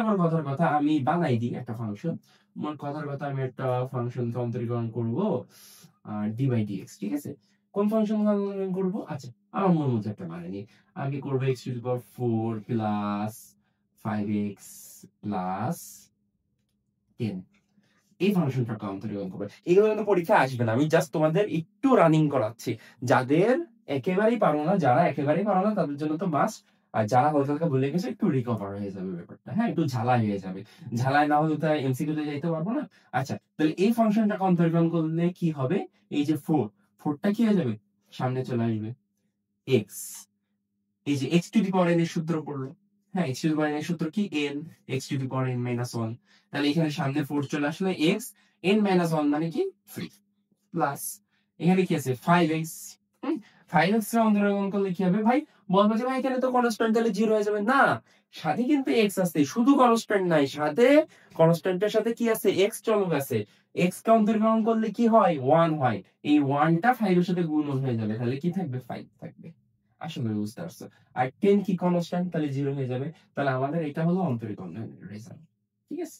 আমার কথার কথা আমি বানাই দিই একটা ফাংশন। আমার কথার কথা আমি একটা ফাংশনকে অন্তরীকরণ করব ডি বাই ডিএক্স, ঠিক আছে? কোন ফাংশন অন্তরীকরণ করব? আচ্ছা, আমার মন মতো একটা বানিয়ে নিই। আগে করবো x to the power 4 plus 5x plus 10, এই ফাংশনটাকে অন্তরীকরণ করবে। এগুলো কিন্তু পরীক্ষায় আসবে না, আমি জাস্ট তোমাদের একটু রানিং করাচ্ছি। যাদের একেবারেই পারো না, যারা একেবারেই পারো না তাদের জন্য তো মাস্ট। আর যারা হালকা হালকা ভুলে গেছে একটু রিকভার হয়ে যাবে ব্যাপারটা, হ্যাঁ, একটু ঝালাই হয়ে যাবে। ঝালাই না হলে তো এমসিকিউ তে যাইতে পারবো না। আচ্ছা, তাহলে এই ফাংশনটাকে অন্তরীকরণ করলে কি হবে? এই যে 4টা কি হয়ে যাবে? সামনে চলে আসবে এক্স। এই যে x to the power N এর সূত্র পড়লো। হ্যাঁ, x to the power N এর সূত্র কি? N x to the power N minus one. তাহলে এখানে সামনে 4 চলে আসলে এক্স এন মাইনাস ওয়ান মানে কি? 3 প্লাস এখানে কি আছে? 5x। 5x রা অন্তরীকরণ করলে কি হবে ভাই? বলবো যে ভাই এখানে তো কনস্ট্যান্ট, তাহলে 0 হয়ে যাবে। না, সাথে কিন্তু x আছে, শুধু কনস্ট্যান্ট নাই, সাথে কনস্ট্যান্টের সাথে কি আছে? x চলক আছে। x কে অন্তরীকরণ করলে কি হয়? 1 হয়। এই 1 টা 5 এর সাথে গুণন হয়ে যাবে, তাহলে কি থাকবে? 5 থাকবে। আসলে বুঝতে পারছো? আর 10 কি কনস্ট্যান্ট, তাহলে 0 হয়ে যাবে। তাহলে আমাদের এটা হলো অন্তরীকরণের রেজাল্ট, ঠিক আছে?